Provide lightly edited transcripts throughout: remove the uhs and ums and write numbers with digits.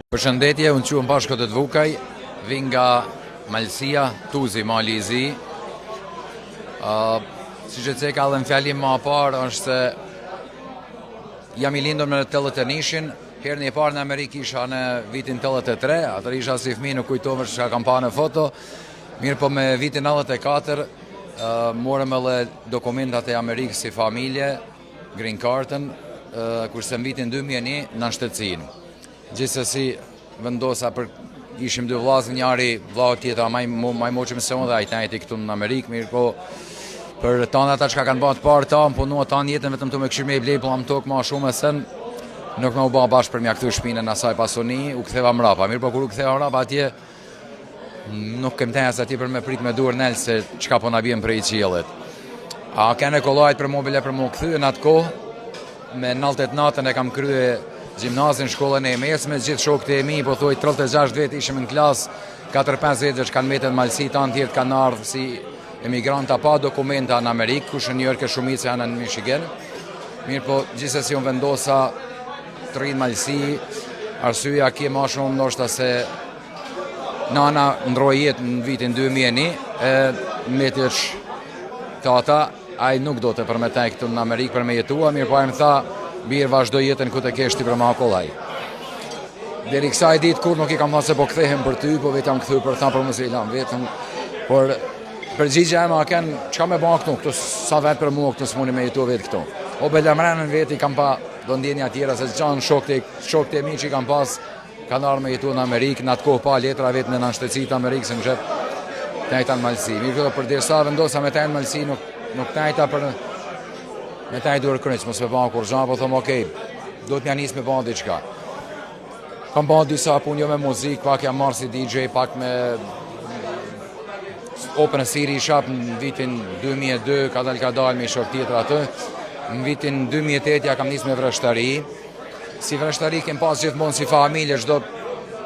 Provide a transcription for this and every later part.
Përshëndetje, unë quhem Pashko të Dvukaj, vi nga Malësia, Tuzi, Mali i Zi. Si që ceka dhe në fjalim ma parë, është se jam i lindur me 81-shin, herën e parë në Amerikë isha në vitin 83, atër isha si fëmi, nuk kujtove që kam pa në foto, mirë po me vitin 94, morëm edhe dokumentat e Amerikës si familje, green cardën, kurse në vitin 2001 në shtetësin. Gjithsesi vendosa për ishim dy vllazë, njëri vllau tjetër maj moçëm se unë dhe ai tajti këtu në Amerikë, mirë po për tonë ata që kanë bërë të parë ta, punua tanë jetën vetëm të me këshirë me i blej, po am tokë ma shumë e sen, nuk më u ba bashkë për mja këtu shpinën në asaj pasoni, u ktheva mrapa, mirë po kur u ktheva mrapa atje, nuk kem tenjas atje për me prit me dur nëllë se qka po na bjen për i qiellit. A kene kolajt për mobile për mu këthy në atë kohë, me 98 e kam krye gjimnazin, shkollën e mesme, gjithë shokët e mi, po thuj 36 vetë ishim në klasë, 4-5 vetë që kanë metën Malësi, tanë tjertë kanë ardhë si emigranta pa dokumenta në Amerikë, kush në njërë ke shumicë janë në Michigan. Mirë po, gjithsesi unë vendosa të rrinë Malësi, arsyeja kje ma shumë ndoshta se nana ndroj jetë në vitin 2001, e metëq tata, ai nuk do të përmetaj këtu në Amerikë për me jetua, mirë po ai më tha, birë vazhdo jetën ku të keshti për ma kollaj. Deri kësaj ditë kur nuk i kam thënë se po kthehem për ty, po vetëm kthy për ta për mos e lam vetëm. Por përgjigjja ime a kanë çka më bën këtu sa vet për mua këtu s'muni me jetu vetë këtu. O belamranën vetë i kam pa do ndjenja tjera se çan shokët e mi që i kam pas kanë ardhur me jetu në Amerikë, në atë kohë pa letra vetë në shtetësitë të Amerikës në xhep. Tajta në Malësi. Mirë për derisa vendosa me tajnë Malësi nuk tajta për me taj duhet kryq, mos me bëha kur zha, po thëmë okej, do të mja njës me bëha diqka. Kam bëha disa punë jo me muzikë, pak jam marrë si DJ, pak me Open Siri shop në vitin 2002, ka dal me shok tjetër atë. Në vitin 2008 ja kam njës me vreshtari. Si vreshtari kem pas gjithmonë si familje,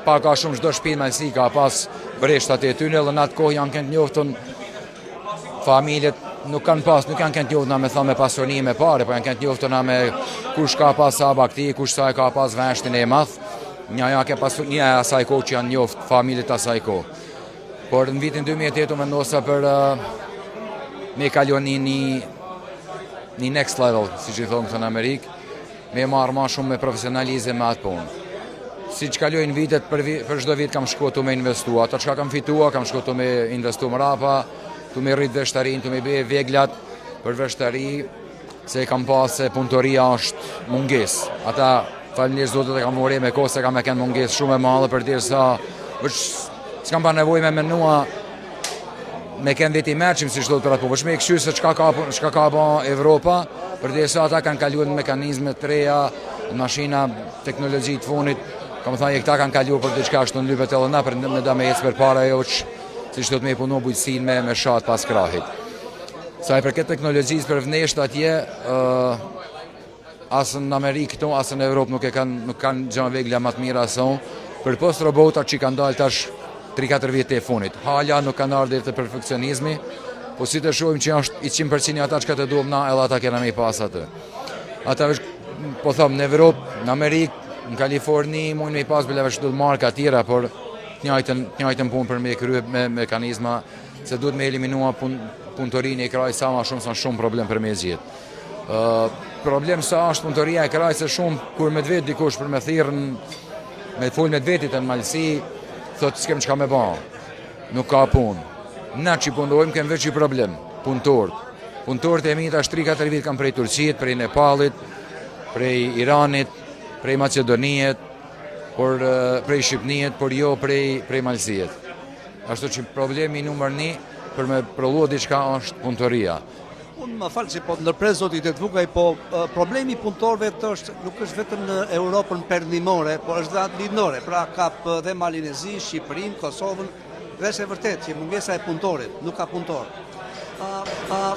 pak ka shumë çdo shtëpi Malësi ka pas vreshtat e tyne, dhe në atë kohë janë kënd njoftën familjet nuk kanë kënd njoftëna me thënë me pasoni me pare, po janë kënd njoftëna me kush ka pas sa bakti, kush sa ka pas veshtin e madh. Njaja ke pas një asaj kohë që janë njoftë familjet asaj kohë. Por në vitin 2008 u vendosa për me kalon një next level, siç i thonë këtu në Amerikë, me marrë ma shumë me profesionalizëm me atë punë. Si që kalojnë vitet, për çdo vit kam shkuar tu me investua, ato çka kam fitua, kam shkuar tu me investu mrapa, tu me rrit veshtarin, tu me bëj veglat për veshtari, se kam pas se punëtoria është munges. Ata faleminderit Zotit e kam vore me kohë se kam e kënë munges shumë e madhe për derisa s'kam pa nevojë me menua me kënë veti mërqim si çdo për atë punë, me këshyrë se çka ka ba Evropa, për derisa ata kanë kaluar në mekanizme të reja, mashina, teknologji të funit, kam thënë këta kanë kaluar për diçka ashtu në lypet edhe na për me da me ecë për para jo si që do të me punu bujësin me shatë pas krahit. Sa i përket teknologjisë për vnesht atje, asë në Amerikë këtu, asë në Europë nuk kanë gjanë vegla më të mira ason, për post robotat që kanë dalë tash 3-4 vjetë e funit. Halja nuk kanë ardhur të perfekcionizmi, po si të shohim që është i 100% ata që ka të duhem na, edhe ata kena me i pas atë. Ata po thëmë në Europë, në Amerikë, në Kaliforni, mujnë me i pas bële vështu marka tjera, por njëjtën punë për me krye me mekanizma, se duhet me eliminua punëtorinë e kraj sa ma shumë, sa shumë problem për me zgjetë. Problem sa është punëtoria e kraj se shumë, kur me të vetë dikush për me thirën, me full me të vetit në Malësi, thotë s'kem qka me ba, nuk ka punë. Na që punojmë kem veç i problem, punëtorët. Punëtorët e mi tash 3-4 vit kam prej Turqit, prej Nepalit, prej Iranit, prej Macedonijet, por prej Shqipnijet, por jo prej Malësijet. Ashtu që problemi numër 1 për me prollu diçka është punëtoria. Unë më falë që po ndërpres zoti të Dvukaj, po problemi punëtorëve nuk është vetëm në Europën perëndimore, por është dhe atë lindore, pra kap dhe Malin e Zi, Shqipërinë, Kosovën, dhe është e vërtet që mungesa e punëtorit, nuk ka punëtor.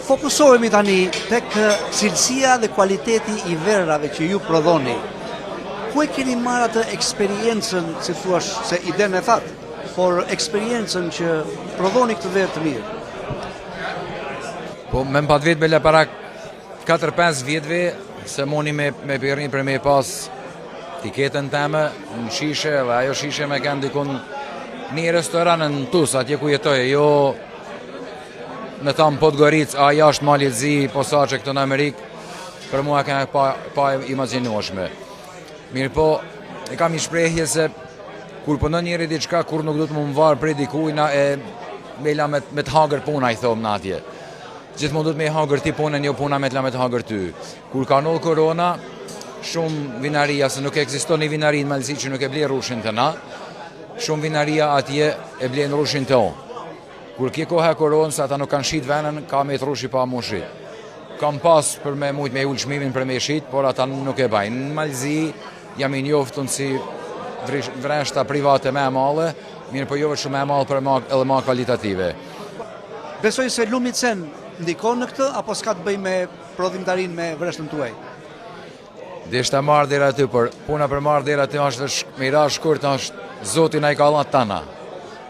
Fokusohemi tani tek cilësia dhe kualiteti i verrave që ju prodhoni. Ku e keni marrë atë eksperiencën, si thuash, se idenë e thatë, por eksperiencën që prodhoni këtë verë të mirë? Po, me më pat vetë bele para 4-5 vjetëve, se moni me përrin për me pas tiketën teme në shishe dhe ajo shishe me kanë dikun një restoran në Tus, atje ku jetoj, jo me thamë Podgoric, a jashtë Malit Zi, posaçe këto në Amerikë, për mua kanë pa imagjinueshme. Mirë po, e kam një shprehje se kur punon njëri diçka, kur nuk do të më varë prej dikujna e mela me të hagër puna, i thomë në atje. Gjithmonë do të me hagër ti punën, jo puna me të la me të hagër ty. Kur ka nol korona, shumë vinaria, se nuk ekziston një vinari në Malëzi që nuk e ble rushin të na, shumë vinaria atje e blen rushin të o. Kur kje koha e koronës, ata nuk kanë shit venën, ka me të rushi pa mu shit. Kam pas për me mujt me ullë shmimin për me shit, por ata nuk e bajnë. Në Malëzi jam i njoftun si vreshta private me male, mirë po jove shumë me malë për edhe ma kvalitative. Besoj se Lumicen ndikon në këtë, apo s'ka të bëj me prodhimtarin me vreshtën tuaj? Dhe ishte marrë dhera ty, për puna për marrë dhera ty është me i ra shkurt, është zotin a i ka allat tana.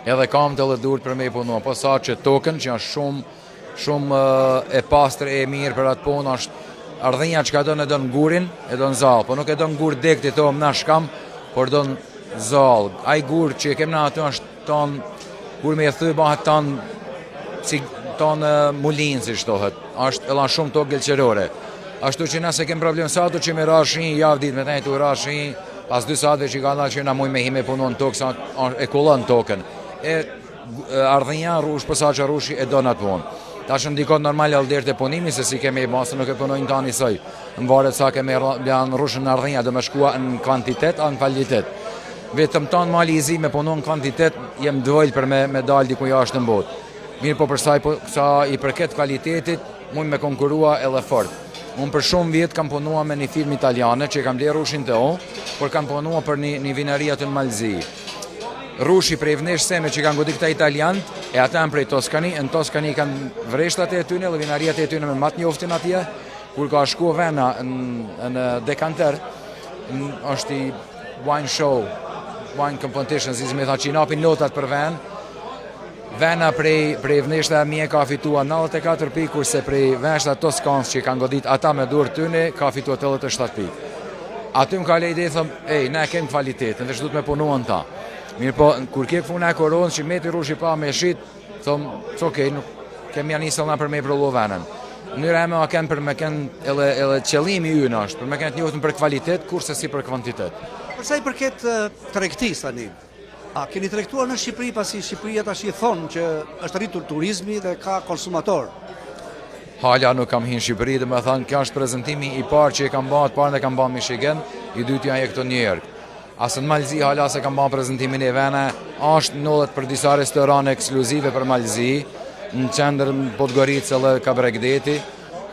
Edhe kam të dhe durët për me i punua, po sa që token, që është shumë e pastër e mirë për atë punë, është ardhenja që ka do në do në gurin, e do në zalë, po nuk e do në gur dekti të më nashkam, por do në zalë. A i gur që kem në aty është tonë, kur me e thuj bahet tonë, si tonë mulinë, si shtohet, është elan shumë tokë gëlqerore. Ashtu që nëse kem problem sa ato që me rashin, javë ditë me tajtë u rashin, pas 2 satëve që ka nda që na muj me hime punon në tokë, sa e kullon tokën. E ardhenja rush, përsa që rushi e do në atë punë. Ta që ndikon normal e alderë të punimi, se si kemi i basë nuk e punojnë ta njësoj. Në varet sa kemi në rushën në ardhenja, do me shkua në kvantitet, a në kvalitet. Vetëm tanë mali i zi me punon në kvantitet, jem dvojlë për me dalë diku jashtë në botë. Mirë po përsa i përket kvalitetit, mund me konkurua edhe fort. Unë për shumë vjetë kam punua me një firmë italiane që kam blerë rushin të o, por kam punua për një vinaria të në Malëzi. Rushi prej vnesh seme që kanë godit këta italianët, e ata janë prej Toskani, në Toskani kanë vreshtat e tyne dhe vinariat e tyne me matë njoftin atje, kur ka shku vena në dekanter, është i wine show, wine competition, si me tha që i napin notat për venë, vena prej vneshta mje ka fitua 94 pikë, kurse prej vneshta Toskanës që kanë godit ata me durë tyne, ka fitua 87 pikë. Aty më ka lejde, thëmë, ne kemë kvalitetën, dhe që du të me punuan ta. Mirë po, kur kje këfuna e koronës që me të rushi pa me shit, thëmë, okej, nuk kemi janë njësëll na për me i prollo venën. Njëra e me a kemë për me kenë edhe qëllimi ju në është, për me kenë të njohtën për kvalitet, kurse si për kvantitet. Përsa i përket tregtis tani, a keni tregtuar në Shqipëri, pasi Shqipëria tash i thonë që është rritur turizmi dhe ka konsumator? Hala nuk kam hinë Shqipëri, dhe me thanë, kjo është prezentimi i parë që i kam ba, parën e kam ba Michigan, i dytja e këto Njerë. Asë në Malëzi, hala se kam ba prezentimin e vene, është nëllet për disa restorane ekskluzive për Malëzi, në qendër në Podgoricë dhe Kabregdeti,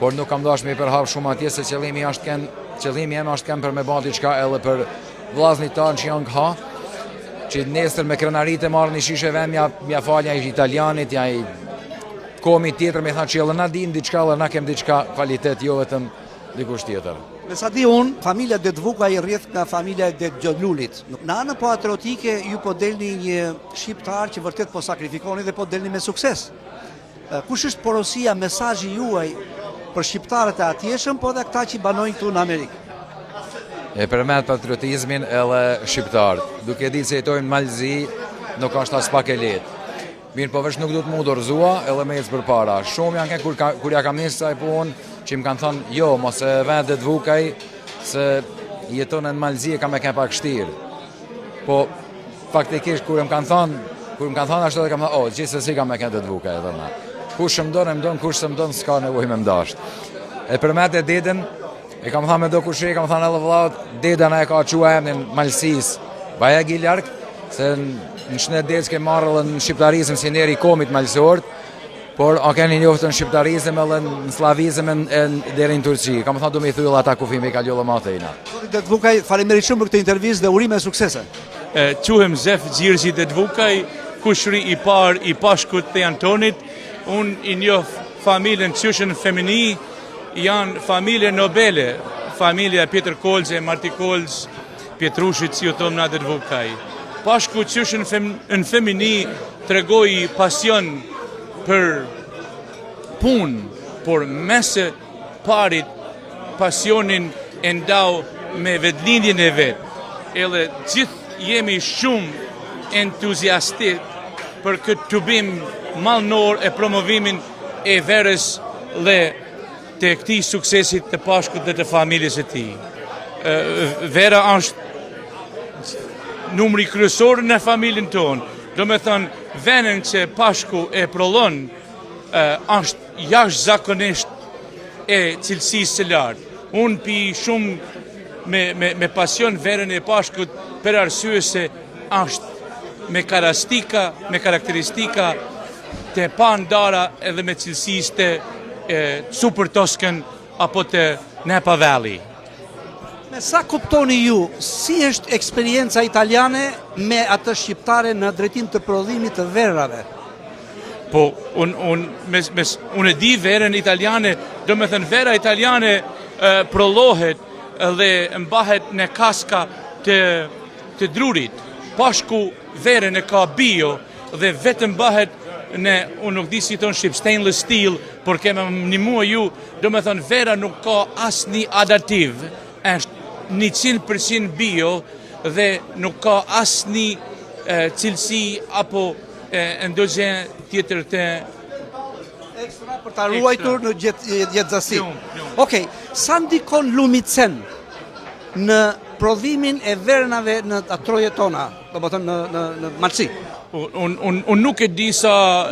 por nuk kam dash me i përhap shumë atje, se qëllimi jem është kem për me ba diçka edhe për vlazni tanë që janë këha, që nesër me krenarit e marrë një shishe ven, mja falja i italianit, ja i komi tjetër, me tha që edhe na dim diçka, edhe na kem diçka kvalitet, jo vetëm dikush tjetër. Me sa di unë, familja Detvuka i rrjedh nga familja Detgjoglulit. Në anën patriotike, ju po delni një shqiptar që vërtet po sakrifikoni dhe po delni me sukses. Kush është porosia, mesazhi juaj për shqiptarët e atjeshëm, po dhe këta që banojnë këtu në Amerikë? E përmet patriotizmin edhe shqiptarët. Duke ditë se jetojnë Malëzi, nuk është as pak e letë. Mirë po vesh nuk du të mu dorëzua edhe me ecë për para. Shumë janë kur ja kam njësë saj punë, që më kanë thonë, jo, mos e venë Detvukaj, se jetonë në Malëzi e kam e ke pak shtirë. Po, faktikisht, kur më kanë thonë ashtu dhe kam thonë, gjithë se si kam e ke Detvukaj, edhe me. Kush më donë, kush se më donë, s'ka nevoj me mdasht. E përmet e dedin, e kam thonë me do kushe, kam thonë edhe vllaut, dedana e ka qua emnin Malësis, baja giljark, se në shnet dedës ke marrë edhe në shqiptarizm si njeri komit malësort, por a keni njoftë në shqiptarizm edhe në slavizm e deri në Turqi. Kam thonë du me i thujë ata kufime i ka ljollë matejna. Detvukaj, faleminderit shumë për këtë intervizë dhe urime e suksese. Quhem Zef Gjirzi Detvukaj, kushri i parë i pashkut të Antonit. Unë i njoh familjen Qyshën Femini, janë familje nobele, familja Pjetër Kolze, Marti Kolz, Pietrushit, si ju thomë na Detvukaj. Pashku Qyshën Femini tregoi pasion për punë, por mese parit pasionin e ndau me vetlindjen e vetë. edhe gjithë jemi shumë entuziastik për këtë tubim malnor e promovimin e verës dhe të këtij suksesit të Pashkut dhe të familjes së tij. Vera është numri kryesor në familjen tonë. Do me thënë, venen që Pashku e prolon është jashtëzakonisht e cilësisë së lartë. Unë pi shumë me pasion verën e Pashkut për arsye se është me karakteristika të pandara edhe me cilësisë të Super Toscan apo të Napa Valley. Me sa kuptoni ju, si është eksperienca italiane me atë shqiptare në drejtim të prodhimit të verave? Po, unë e di verën italiane, do me thënë vera italiane prollohet dhe mbahet në kaska të drurit. Pashku verën e ka bio dhe vetëm mbahet në, unë nuk di si tonë shqip, stainless steel, por kemë një mua ju, do me thënë vera nuk ka asnjë adativ, është 100% bio dhe nuk ka asnjë cilësi apo endogjen tjetër të ekstra për ta ruajtur në jetëzasi. Okej, sa ndikon lumicen në prodhimin e vernave në atrojet tona, do të thënë në Malci? Unë nuk e di sa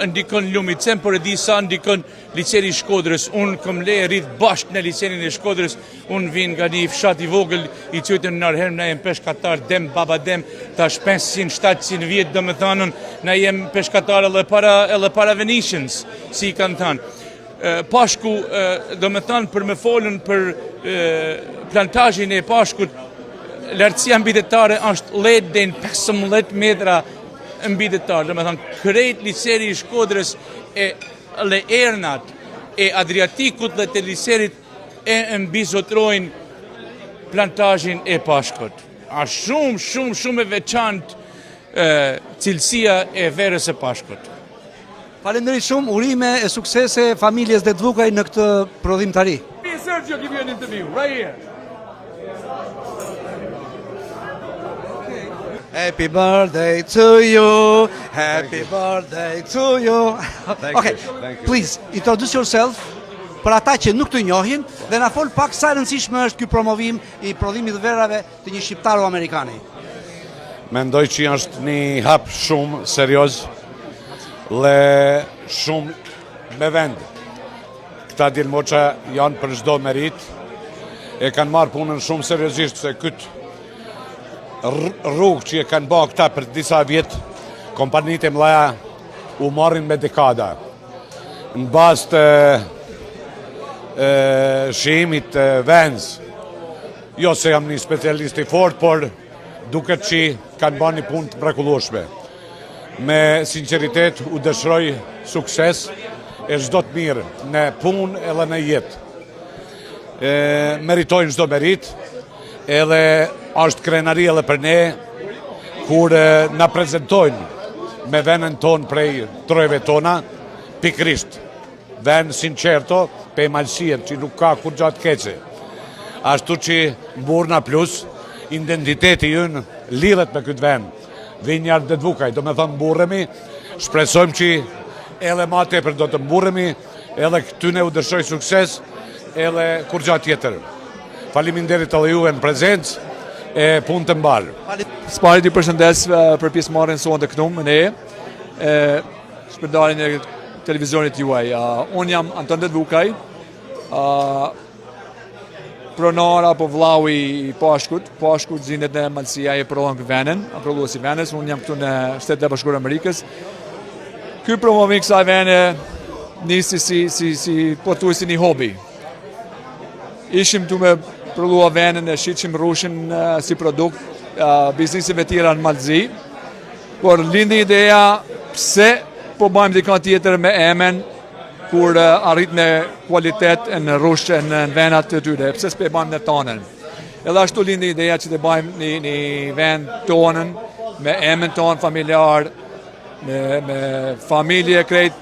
ndikon lumicen, por e di sa ndikon liceni i Shkodrës. Unë kom le rrit bashkë në licenin e Shkodrës. Unë vin nga një fshat i vogël i quajtur Narhem, na jem peshkatar dem baba dem, tash 500-700 vjet, do me thënë, na jem peshkatar edhe para Venetians, si kanë thënë. Pashku, do me thënë, për me folën për plantazhin e Pashkut, lartësia mbydetare është lehtë deri në 15 metra mbydetare, do me thënë, krejt liceri i Shkodrës e Leernat e Adriatikut dhe të licerit e mbizotrojnë plantazhin e Pashkut. Është shumë e veçantë cilësia e verës së Pashkut. Faleminderit shumë, urime e suksese familjes Detvukaj në këtë prodhimtari. Sergio, give you an interview right here. Happy birthday to you, happy birthday to you. Okay, please, introduce yourself për ata që nuk të njohin dhe na fol pak sa rëndësishme është ky promovim i prodhimit të verave të një shqiptaro amerikani. Mendoj që është një hap shumë serioz dhe shumë me vend. Këta djelmoqa janë për çdo merit, e kanë marrë punën shumë seriozisht se këtë rrugë që e kanë bërë këta për disa vjetë, kompanitë e mëdha u marrin me dekada. Në bazë të shihimit të Vans, jo se jam një specialist i fort, por duket që kanë bërë një punë të mrekullueshme. Me sinceritet u dëshiroj sukses e çdo të mirë në punë edhe në jetë. Meritojnë çdo merit, edhe është krenari edhe për ne kur na prezentojnë me venën tonë prej trojve tona, pikrisht ven sinqerto pe malsien që nuk ka kur gjatë keqe. Ashtu që Mburna Plus, identiteti jënë lidhet me këtë ven. Vinjard Detvukaj, do me thëmë mburremi, shpresojmë që edhe ma tepër do të mburremi, edhe këtyne u dëshoj sukses, edhe kur gjatë tjetër. Faleminderit edhe juve në prezencë e punë të mbarë. Sparit ju përshëndes për pjesëmarrjen sonë të këtu me ne, shpërndarjen e televizionit juaj. Unë jam Anton Detvukaj, pronar apo vllau i Pashkut. Pashkut zindet në Malësia e prodhon venen, prodhuesi venes. Unë jam këtu në Shtetet e Bashkuara Amerikës. Ky promovim i kësaj vene nisi si po thuaj si një hobi. Ishim tu me prodhua venen e shitshim rrushin si produkt biznisive tjera në Malëzi, por lindi ideja pse po bëjmë dikon tjetër me emen kur arrit me kualitet në rrushë në venat të tyre, pse s'pe bëjmë në tonën. Edhe ashtu lindi ideja që të bëjmë një vend tonën, me emen tonë familjar, me familje krejt,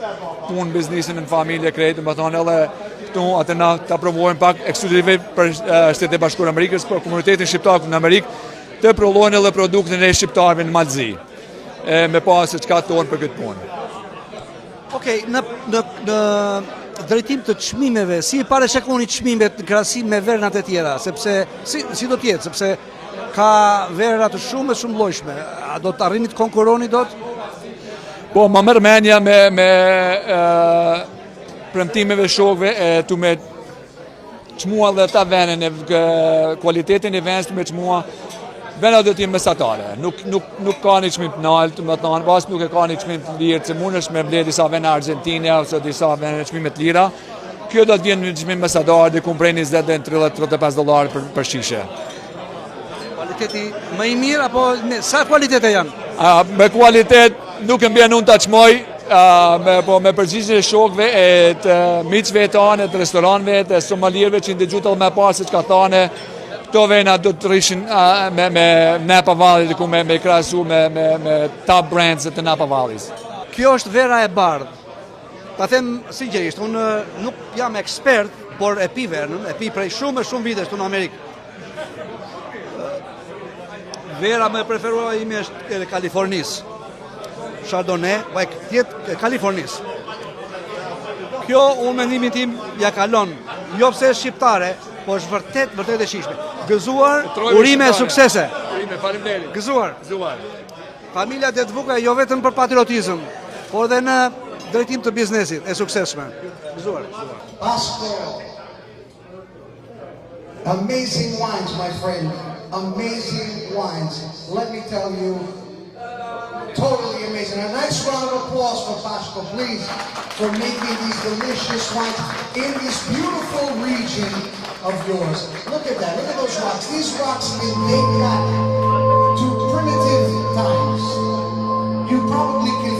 punë biznisin në familje krejt, më thonë edhe këtu atë na të provojmë pak ekskluzive për Shtetet e Bashkuara Amerikës, për komunitetin shqiptar në Amerikë, të prollojnë edhe produktin e shqiptarëve në Malzi. Me pas se çka thonë për këtë punë. Okej, në drejtim të çmimeve, si pare shekoni çmimet në krahasim me vernat e tjera, sepse si do të jetë, sepse ka verra të shumë llojshme. A do të arrini të konkurroni dot? Po, më merr mendja me premtimeve shokëve tu me çmua dhe ta venen e kualitetin e vendit me çmua. Vena do t'jenë mesatare, nuk ka një çmim të naltë, më thënë, pas nuk e ka një çmim të lirë, që mundesh me ble disa vene Argentine ose disa vene çmime të lira. Kjo do t'vjen një çmim mesatar dhe ku prej 20 dhe $30-35 për shishe. Kualiteti më i mirë apo sa kualitete janë? Me kualitet nuk e mbjen unë ta çmoj, me përgjigjen e shokëve e të miqve tanë, të restoranëve, të somalierëve që ndëgjuat edhe më parë se çka thanë. Këto vena do të rrishin me Napa Valley, ku me krahasu me top brands të Napa Valleys. Kjo është vera e bardhë. Ta them sinqerisht, unë nuk jam ekspert, por e pi vernën, e pi prej shumë vitesh këtu në Amerikë. Vera më e preferuar ime është e Kalifornisë. Chardonnay, tjetë Kalifornisë. Kjo unë mendimin tim ja kalon, jo pse është shqiptare, po është vërtet e shishme. Gëzuar, urime e suksese. Urime, faleminderit. Gëzuar. Gëzuar. Familja Detvuka jo vetëm për patriotizëm, por edhe në drejtim të biznesit e suksesshme. Gëzuar. Pasco. Amazing wines, my friend. Amazing wines. Let me tell you, totally amazing. A nice round of applause for Pasco, please, for making these delicious wines in this beautiful region of yours. Look at that, look at those rocks. These rocks date back to primitive times. You probably can